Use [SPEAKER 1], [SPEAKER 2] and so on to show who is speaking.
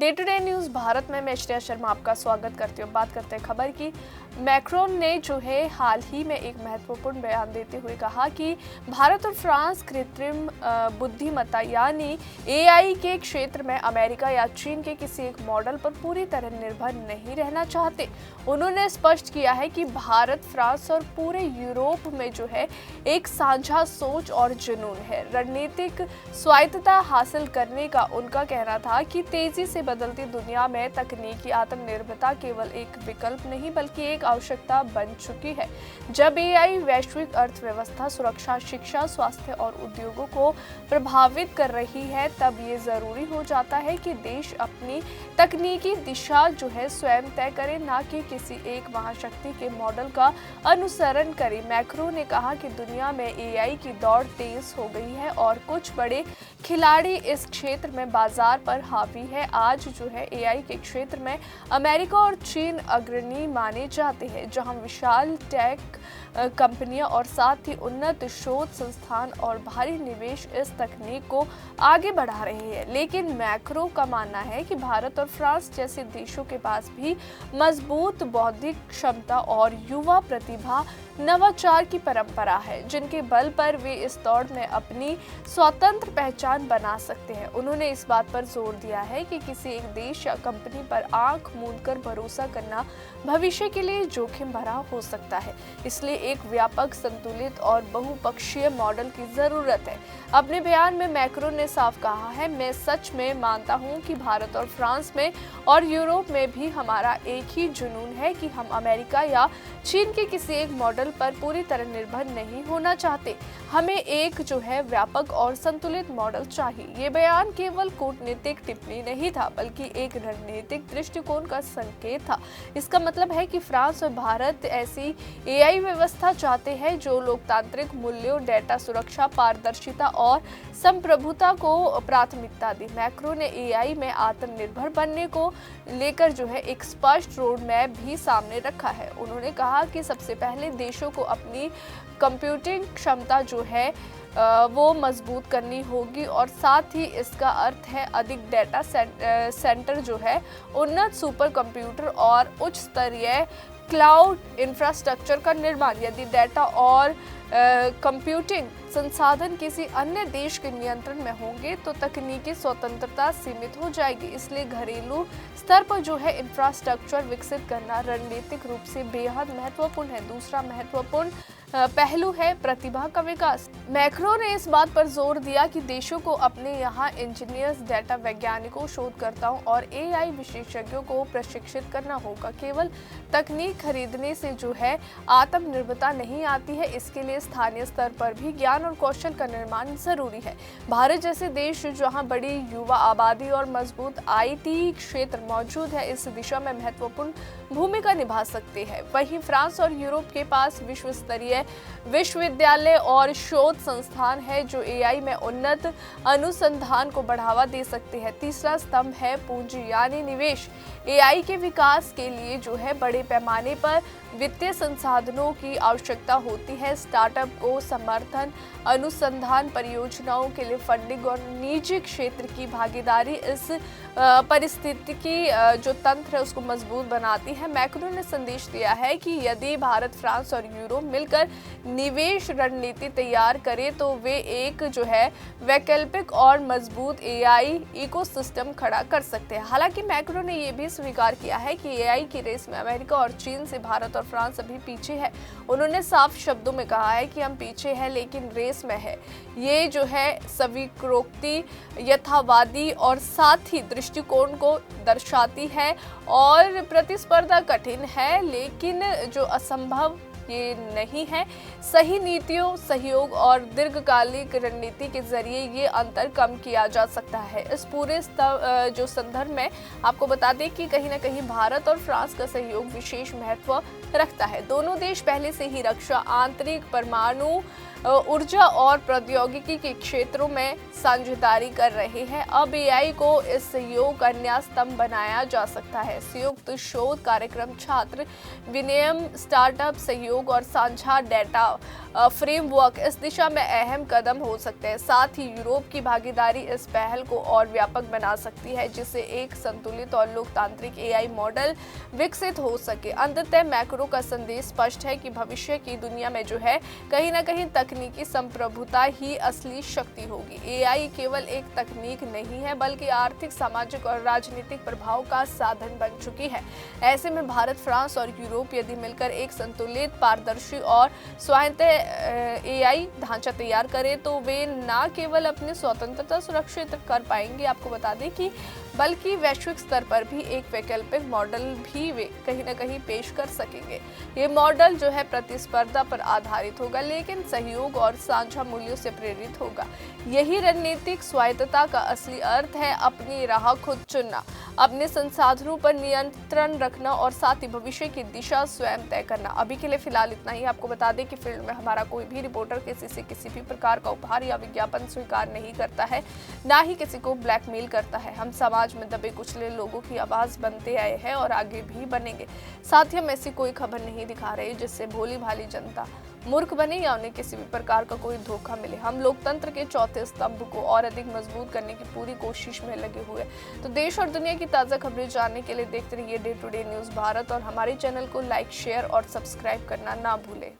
[SPEAKER 1] Day to day news Bharat में मैं श्रेया शर्मा आपका स्वागत करती हूँ। बात करते हैं खबर की। मैक्रोन ने जो है हाल ही में एक महत्वपूर्ण बयान देते हुए कहा कि भारत और फ्रांस कृत्रिम बुद्धिमत्ता यानी एआई के क्षेत्र में अमेरिका या चीन के किसी एक मॉडल पर पूरी तरह निर्भर नहीं रहना चाहते। उन्होंने स्पष्ट किया है कि भारत, फ्रांस और पूरे यूरोप में जो है एक साझा सोच और जुनून है। रणनीतिक स्वायत्तता हासिल करने का उनका कहना था कि तेजी से बदलती दुनिया में तकनीकी आत्मनिर्भरता केवल एक विकल्प नहीं बल्कि एक आवश्यकता बन चुकी है। जब एआई वैश्विक अर्थव्यवस्था, सुरक्षा, शिक्षा, स्वास्थ्य और उद्योगों को प्रभावित कर रही है, तब ये जरूरी हो जाता है कि देश अपनी तकनीकी दिशा जो है स्वयं तय करे, ना कि किसी एक महाशक्ति के मॉडल का अनुसरण करे। मैक्रो ने कहा कि दुनिया में एआई की दौड़ तेज हो गई है और कुछ बड़े खिलाड़ी इस क्षेत्र में बाजार पर हावी है। आज जो है एआई के क्षेत्र में अमेरिका और चीन अग्रणी माने जाते हैं, जहां विशाल टेक कंपनियां और साथ ही उन्नत शोध संस्थान और भारी निवेश इस तकनीक को आगे बढ़ा रहे हैं। लेकिन मैक्रो का मानना है कि भारत और फ्रांस जैसे देशों के पास भी मजबूत बौद्धिक क्षमता और युवा प्रतिभा, नवाचार की परंपरा है, जिनके बल पर वे इस दौड़ में अपनी स्वतंत्र पहचान बना सकते हैं। उन्होंने इस बात पर जोर दिया है कि किसी एक देश या कंपनी पर आंख मूंदकर भरोसा करना भविष्य के लिए जोखिम भरा हो सकता है, इसलिए एक व्यापक, संतुलित और बहुपक्षीय मॉडल की जरूरत है। अपने बयान में मैक्रो ने साफ कहा है, मैं सच में मानता हूं कि भारत और फ्रांस में और यूरोप में भी हमारा एक ही जुनून है कि हम अमेरिका या चीन के किसी एक मॉडल पर पूरी तरह निर्भर नहीं होना चाहते। हमें एक जो है व्यापक और संतुलित मॉडल चाहिए। ये बयान केवल कूटनीतिक टिप्पणी नहीं था, बल्कि एक रणनीतिक दृष्टिकोण का संकेत था। इसका मतलब है कि फ्रांस और भारत ऐसी एआई व्यवस्था चाहते हैं जो लोकतांत्रिक मूल्यों, डेटा सुरक्षा, पारदर्शिता और संप्रभुता को प्राथमिकता दी। मैक्रो ने एआई में आत्मनिर्भर बनने को लेकर जो है एक स्पष्ट रोड मैप भी सामने रखा है। उन्होंने कहा कि सबसे पहले देशों को अपनी कंप्यूटिंग क्षमता जो है वो मजबूत करनी होगी और साथ ही इसका अर्थ है अधिक डेटा सेंटर जो है, उन्नत सुपर कंप्यूटर और उच्च स्तरीय क्लाउड इंफ्रास्ट्रक्चर का निर्माण। यदि डेटा और कंप्यूटिंग संसाधन किसी अन्य देश के नियंत्रण में होंगे तो तकनीकी स्वतंत्रता सीमित हो जाएगी। इसलिए घरेलू स्तर पर जो है इंफ्रास्ट्रक्चर विकसित करना रणनीतिक रूप से बेहद महत्वपूर्ण है। दूसरा महत्वपूर्ण पहलू है प्रतिभा का विकास। मैक्रो ने इस बात पर जोर दिया कि देशों को अपने यहाँ इंजीनियर्स, डेटा वैज्ञानिकों, शोधकर्ताओं और एआई विशेषज्ञों को प्रशिक्षित करना होगा। केवल तकनीक खरीदने से जो है आत्मनिर्भरता नहीं आती है, इसके लिए स्थानीय स्तर पर भी ज्ञान और कौशल का निर्माण जरूरी है। भारत जैसे देश जहाँ बड़ी युवा आबादी और मजबूत आईटी क्षेत्र मौजूद है, इस दिशा में महत्वपूर्ण भूमिका निभा सकते हैं। वहीं फ्रांस और यूरोप के पास विश्व स्तरीय विश्वविद्यालय और शोध संस्थान है जो एआई में उन्नत अनुसंधान को बढ़ावा दे सकते हैं। तीसरा स्तंभ है पूंजी यानी निवेश। एआई के विकास के लिए जो है बड़े पैमाने पर वित्तीय संसाधनों की आवश्यकता होती है। स्टार्टअप को समर्थन, अनुसंधान परियोजनाओं के लिए फंडिंग और निजी क्षेत्र की भागीदारी इस परिस्थिति की जो तंत्र है उसको मजबूत बनाती है। मैक्रो ने संदेश दिया है कि यदि भारत, फ्रांस और यूरोप मिलकर निवेश रणनीति तैयार करे तो वे एक जो है वैकल्पिक और मजबूत एआई इकोसिस्टम खड़ा कर सकते हैं। हालांकि मैक्रो ने यह भी स्वीकार किया है कि एआई की रेस में अमेरिका और चीन से भारत और फ्रांस अभी पीछे है। उन्होंने साफ शब्दों में कहा है कि हम पीछे हैं लेकिन रेस में है। ये जो है स्वीकारोक्ति, यथावादी और साथ ही दृष्टिकोण को दर्शाती है और प्रतिस्पर्धा कठिन है लेकिन जो असंभव ये नहीं है। सही नीतियों, सहयोग और दीर्घकालिक रणनीति के जरिए ये अंतर कम किया जा सकता है। इस पूरे जो संदर्भ में आपको बता दें कि कहीं ना कहीं भारत और फ्रांस का सहयोग विशेष महत्व रखता है। दोनों देश पहले से ही रक्षा, आंतरिक, परमाणु ऊर्जा और प्रौद्योगिकी के क्षेत्रों में साझेदारी कर रहे हैं। अब एआई को इस सहयोग का नया स्तंभ बनाया जा सकता है। संयुक्त शोध कार्यक्रम, छात्र विनिमय, स्टार्टअप सहयोग और साझा डेटा फ्रेमवर्क इस दिशा में अहम कदम हो सकते हैं। साथ ही यूरोप की भागीदारी इस पहल को और व्यापक बना सकती है, जिससे एक संतुलित और लोकतांत्रिक एआई मॉडल विकसित हो सके। अंततः मैक्रो का संदेश स्पष्ट है कि भविष्य की दुनिया में जो है कहीं ना कहीं तकनीकी संप्रभुता ही असली शक्ति होगी। एआई केवल एक तकनीक नहीं है, बल्कि आर्थिक, सामाजिक और राजनीतिक प्रभाव का साधन बन चुकी है। ऐसे में भारत, फ्रांस और यूरोप यदि मिलकर एक संतुलित, पारदर्शी और स्वायत्त एआई ढांचा तैयार करें तो वे न केवल अपनी स्वतंत्रता सुरक्षित कर पाएंगे, आपको बता दें कि, बल्कि वैश्विक स्तर पर भी एक वैकल्पिक मॉडल भी वे कहीं ना कहीं पेश कर सकेंगे। ये मॉडल जो है प्रतिस्पर्धा पर आधारित होगा, लेकिन सहयोग और साझा मूल्यों से प्रेरित होगा। यही रणनीतिक स्वायत्तता का असली अर्थ है, अपनी राह खुद चुनना, अपने संसाधनों पर नियंत्रण रखना और साथ ही भविष्य की दिशा स्वयं तय करना। अभी के लिए फिलहाल इतना ही। आपको बता दें कि फील्ड में हमारा कोई भी रिपोर्टर किसी भी प्रकार का उपहार या विज्ञापन स्वीकार नहीं करता है, ना ही किसी को ब्लैकमेल करता है। हम समाज में दबे कुचले लोगों की आवाज बनते आए हैं और आगे भी बनेंगे। साथ ही हम ऐसी कोई खबर नहीं दिखा रहे जिससे भोली भाली जनता मूर्ख बने या उन्हें किसी भी प्रकार का कोई धोखा मिले। हम लोकतंत्र के चौथे स्तंभ को और अधिक मजबूत करने की पूरी कोशिश में लगे हुए। तो देश और दुनिया की ताज़ा खबरें जानने के लिए देखते रहिए day to day news Bharat और हमारे चैनल को लाइक, शेयर और सब्सक्राइब करना ना भूलें।